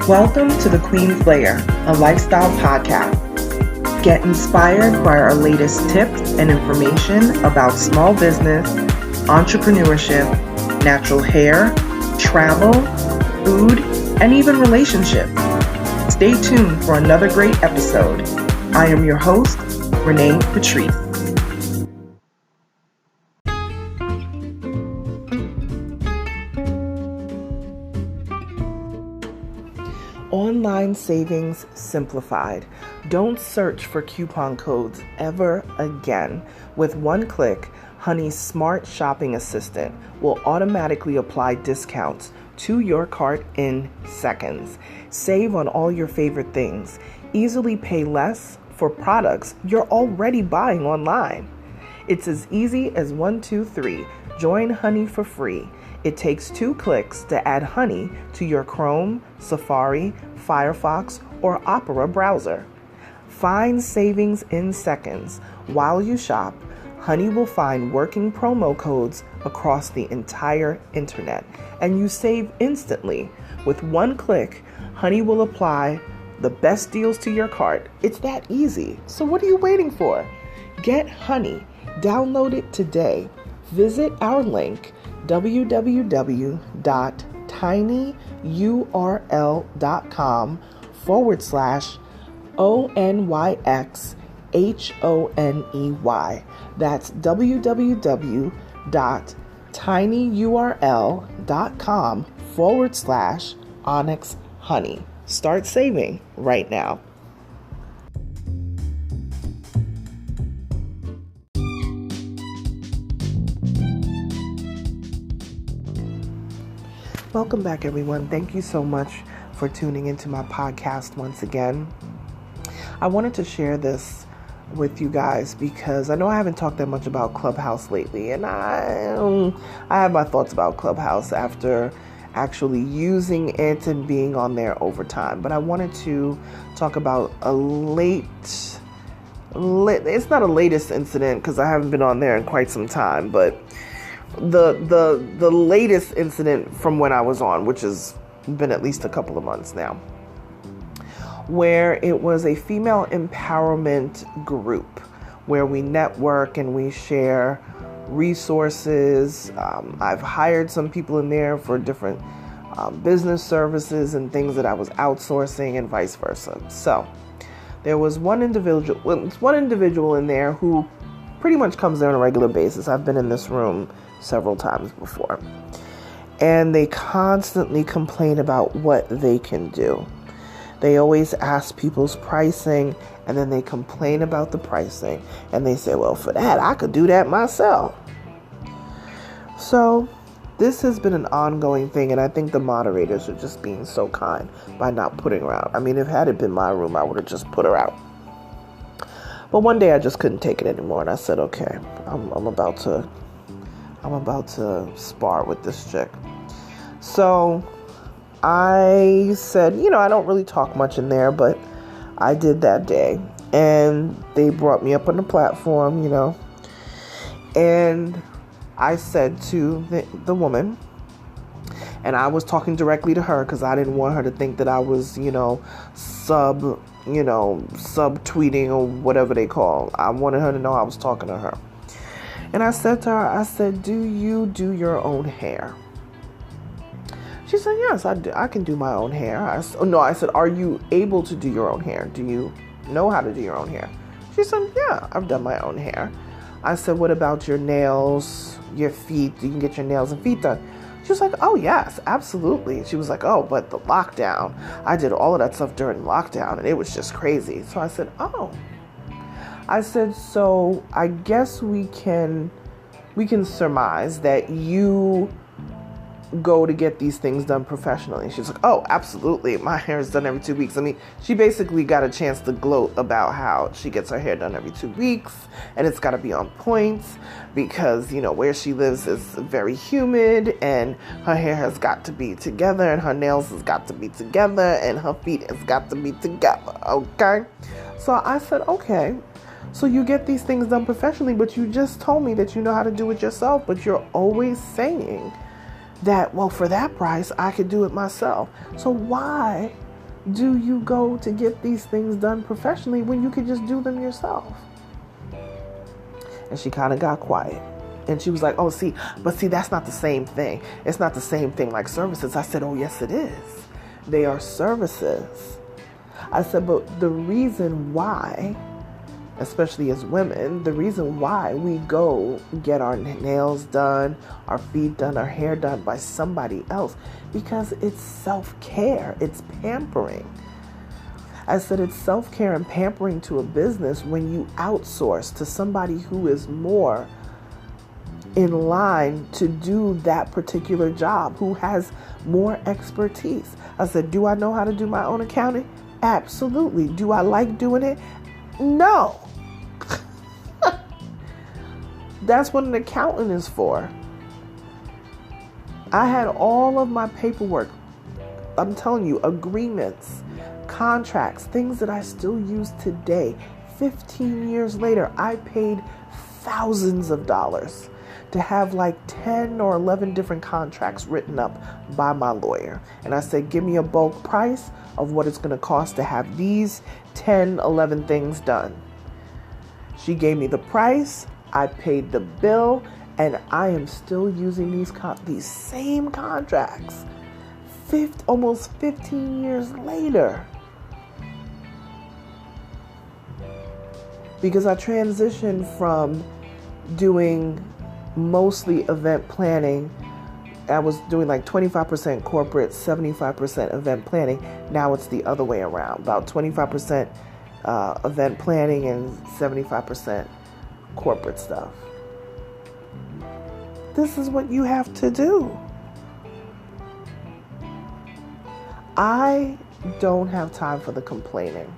Welcome to The Queen's Lair, a lifestyle podcast. Get inspired by our latest tips and information about small business, entrepreneurship, natural hair, travel, food, and even relationships. Stay tuned for another great episode. I am your host, Renee Patrice. Online savings simplified. Don't search for coupon codes ever again. With one click, Honey's smart shopping assistant will automatically apply discounts to your cart in seconds. Save on all your favorite things. Easily pay less for products you're already buying online. It's as easy as 1, 2, 3. Join Honey for free. It takes 2 clicks to add Honey to your Chrome, Safari, Firefox, or Opera browser. Find savings in seconds. While you shop, Honey will find working promo codes across the entire internet, and you save instantly. With one click, Honey will apply the best deals to your cart. It's that easy. So what are you waiting for? Get Honey. Download it today. Visit our link, www.tinyurl.com/ONYXHONEY. That's www.tinyurl.com/OnyxHoney. Start saving right now. Welcome back, everyone. Thank you so much for tuning into my podcast once again. I wanted to share this with you guys because I know I haven't talked that much about Clubhouse lately, and I have my thoughts about Clubhouse after actually using it and being on there over time. But I wanted to talk about it's not a latest incident because I haven't been on there in quite some time, but the latest incident from when I was on, which has been at least a couple of months now, where it was a female empowerment group where we network and we share resources. I've hired some people in there for different business services and things that I was outsourcing and vice versa. So there was one individual in there who pretty much comes there on a regular basis. I've been in this room several times before. And they constantly complain about what they can do. They always ask people's pricing, and then they complain about the pricing. And they say, well, for that, I could do that myself. So this has been an ongoing thing, and I think the moderators are just being so kind by not putting her out. I mean, if had it been my room, I would have just put her out. But one day I just couldn't take it anymore, and I said, okay, I'm about to spar with this chick. So I said, I don't really talk much in there, but I did that day. And they brought me up on the platform, and I said to the woman, and I was talking directly to her because I didn't want her to think that I was, sub-tweeting or whatever they call. I wanted her to know I was talking to her. And I said to her, do you do your own hair? She said, yes, I can do my own hair. I said, are you able to do your own hair? Do you know how to do your own hair? She said, yeah, I've done my own hair. I said, what about your nails, your feet? You can get your nails and feet done. She was like, oh, yes, absolutely. She was like, oh, but the lockdown, I did all of that stuff during lockdown, and it was just crazy. So I said, oh. I said, so I guess we can surmise that you go to get these things done professionally. She's like, oh, absolutely. My hair is done every 2 weeks. I mean, she basically got a chance to gloat about how she gets her hair done every 2 weeks, and it's got to be on point because, where she lives is very humid, and her hair has got to be together, and her nails has got to be together, and her feet has got to be together. Okay? So I said, okay. So you get these things done professionally, but you just told me that you know how to do it yourself, but you're always saying that, well, for that price, I could do it myself. So why do you go to get these things done professionally when you could just do them yourself? And she kind of got quiet. And she was like, oh, see, that's not the same thing. It's not the same thing like services. I said, oh, yes, it is. They are services. I said, but the reason why, especially as women, the reason why we go get our nails done, our feet done, our hair done by somebody else, because it's self-care, it's pampering. I said it's self-care and pampering to a business when you outsource to somebody who is more in line to do that particular job, who has more expertise. I said, do I know how to do my own accounting? Absolutely. Do I like doing it? No. That's what an accountant is for. I had all of my paperwork, I'm telling you, agreements, contracts, things that I still use today. 15 years later, I paid thousands of dollars to have like 10 or 11 different contracts written up by my lawyer. And I said, give me a bulk price of what it's going to cost to have these 10, 11 things done. She gave me the price, I paid the bill, and I am still using these same contracts almost 15 years later. Because I transitioned from doing mostly event planning. I was doing like 25% corporate, 75% event planning. Now it's the other way around, about 25% event planning and 75% corporate stuff. This is what you have to do. I don't have time for the complaining.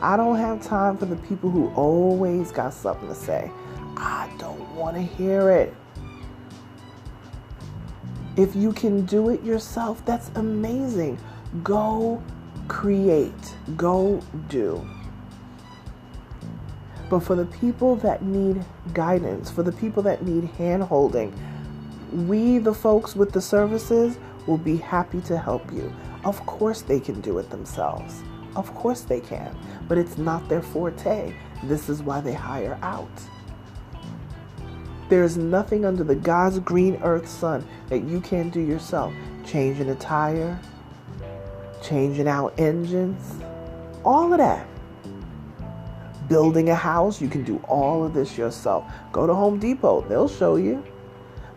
I don't have time for the people who always got something to say. I don't want to hear it. If you can do it yourself, that's amazing. Go create. Go do. But for the people that need guidance, for the people that need hand-holding, we, the folks with the services, will be happy to help you. Of course they can do it themselves. Of course they can. But it's not their forte. This is why they hire out. There's nothing under the God's green earth sun that you can't do yourself. Changing a tire, changing out engines, all of that. Building a house, you can do all of this yourself. Go to Home Depot, they'll show you.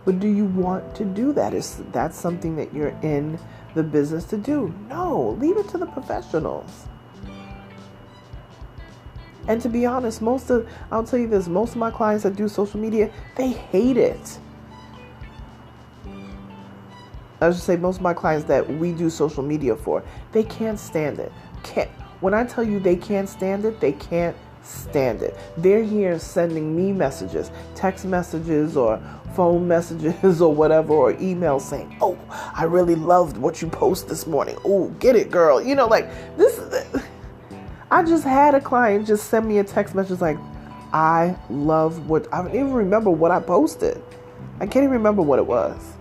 But do you want to do that? Is that something that you're in the business to do? No, leave it to the professionals. And to be honest, I'll tell you this, most of my clients that do social media, they hate it. I should say most of my clients that we do social media for, they can't stand it. When I tell you they can't stand it, they can't stand it. They're here sending me messages, text messages or phone messages or whatever, or emails saying, oh, I really loved what you posted this morning. Oh, get it, girl. You know, like this is... I just had a client just send me a text message like, I love what, I don't even remember what I posted. I can't even remember what it was.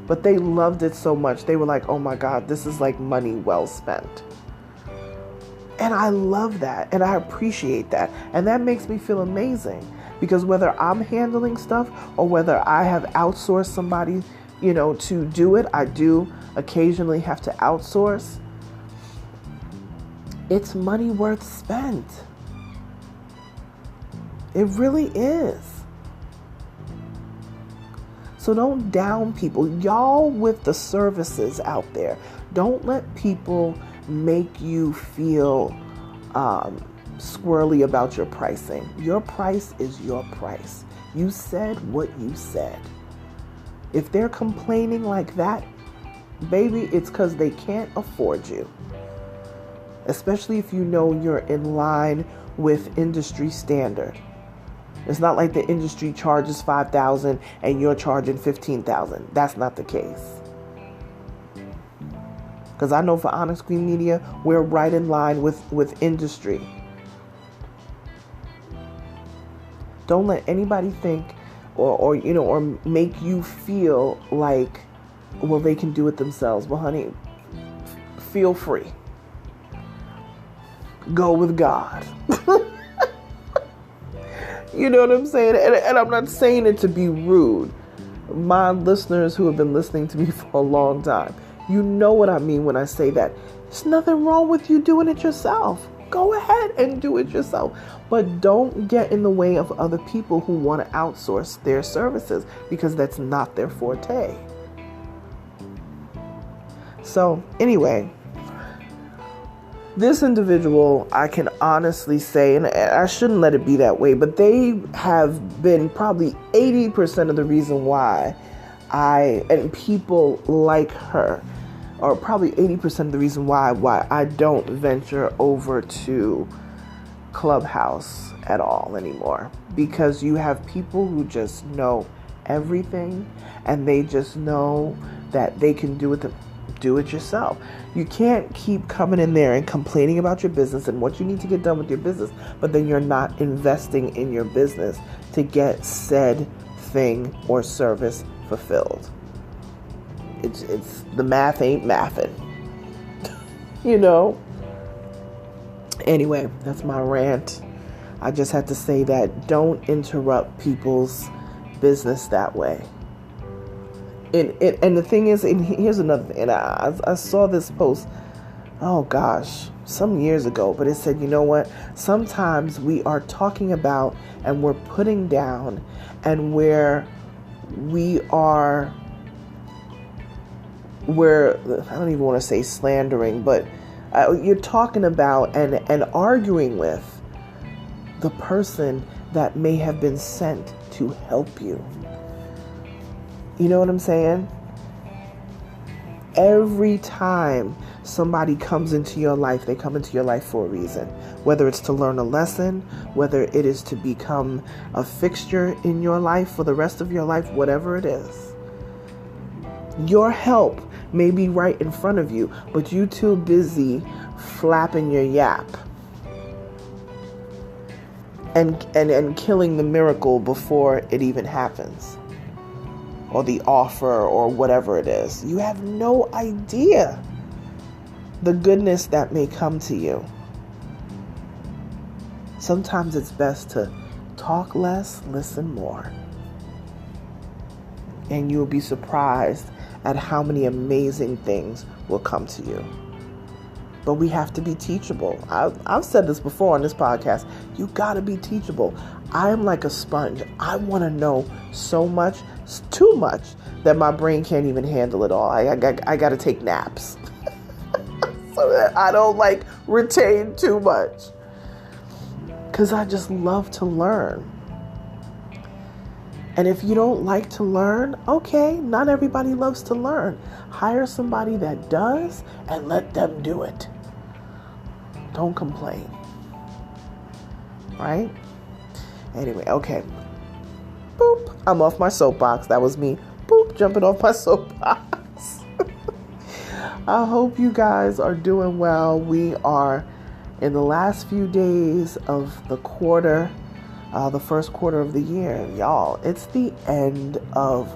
But they loved it so much. They were like, oh my God, this is like money well spent. And I love that. And I appreciate that. And that makes me feel amazing. Because whether I'm handling stuff or whether I have outsourced somebody, to do it, I do occasionally have to outsource. It's money worth spent. It really is. So don't down people. Y'all with the services out there, don't let people make you feel squirrely about your pricing. Your price is your price. You said what you said. If they're complaining like that, baby, it's because they can't afford you. Especially if you know you're in line with industry standard. It's not like the industry charges $5,000 and you're charging $15,000. That's not the case. Because I know for Onyx Queen Media, we're right in line with industry. Don't let anybody think or make you feel like, well, they can do it themselves. Well, honey, feel free. go with God. You know what I'm saying? And I'm not saying it to be rude. My listeners who have been listening to me for a long time, you know what I mean when I say that. There's nothing wrong with you doing it yourself. Go ahead and do it yourself. But don't get in the way of other people who want to outsource their services, because that's not their forte. So anyway, this individual, I can honestly say, and I shouldn't let it be that way, but they have been probably 80% of the reason why and people like her, or probably 80% of the reason why I don't venture over to Clubhouse at all anymore. Because you have people who just know everything, and they just know that they can do it yourself. You can't keep coming in there and complaining about your business and what you need to get done with your business, but then you're not investing in your business to get said thing or service fulfilled. It's the math ain't mathin'. You know? Anyway, that's my rant. I just had to say that don't interrupt people's business that way. And the thing is, and here's another thing, and I saw this post, oh gosh, some years ago, but it said, you know what, sometimes we are talking about and we're putting down and we're I don't even want to say slandering, but you're talking about and arguing with the person that may have been sent to help you. You know what I'm saying? Every time somebody comes into your life, they come into your life for a reason. Whether it's to learn a lesson, whether it is to become a fixture in your life for the rest of your life, whatever it is. Your help may be right in front of you, but you too busy flapping your yap and killing the miracle before it even happens. Or the offer, or whatever it is. You have no idea the goodness that may come to you. Sometimes it's best to talk less, listen more. And you'll be surprised at how many amazing things will come to you. But we have to be teachable. I've said this before on this podcast. You gotta be teachable. I am like a sponge. I want to know so much, too much, that my brain can't even handle it all. I got to take naps so that I don't retain too much. Because I just love to learn. And if you don't like to learn, okay, not everybody loves to learn. Hire somebody that does and let them do it. Don't complain. Right? Anyway, okay. Boop. I'm off my soapbox. That was me. Boop. Jumping off my soapbox. I hope you guys are doing well. We are in the last few days of the quarter, the first quarter of the year. Y'all, it's the end of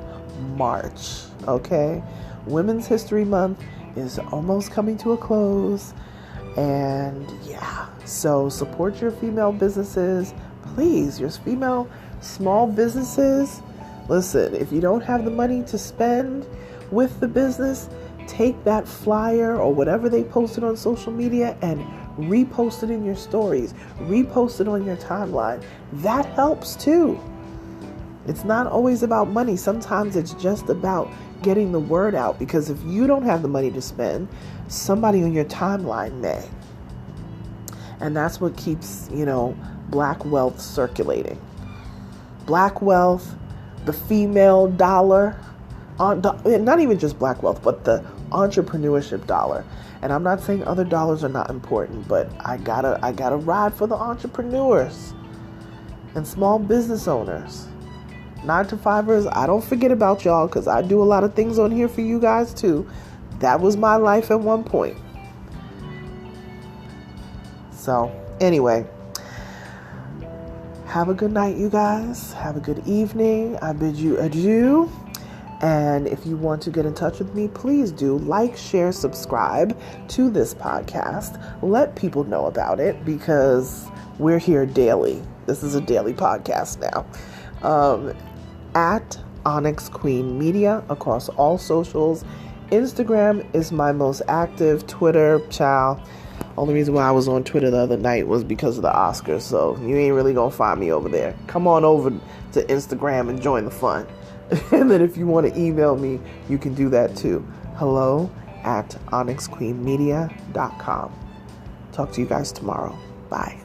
March, okay? Women's History Month is almost coming to a close. And yeah, so support your female businesses. Please, your female small businesses. Listen, if you don't have the money to spend with the business, take that flyer or whatever they posted on social media and repost it in your stories. Repost it on your timeline. That helps too. It's not always about money. Sometimes it's just about getting the word out, because if you don't have the money to spend, somebody on your timeline may. And that's what keeps, Black wealth circulating. Black wealth, the female dollar, not even just black wealth, but the entrepreneurship dollar. And I'm not saying other dollars are not important, but I gotta ride for the entrepreneurs and small business owners. 9-to-5ers, I don't forget about y'all, because I do a lot of things on here for you guys too. That was my life at one point. So, anyway, have a good night, you guys. Have a good evening. I bid you adieu. And if you want to get in touch with me, please do like, share, subscribe to this podcast. Let people know about it because we're here daily. This is a daily podcast now. At Onyx Queen Media across all socials. Instagram is my most active. Twitter, child. Only reason why I was on Twitter the other night was because of the Oscars. So you ain't really gonna find me over there. Come on over to Instagram and join the fun. And then if you want to email me, you can do that too. hello@onyxqueenmedia.com. Talk to you guys tomorrow. Bye.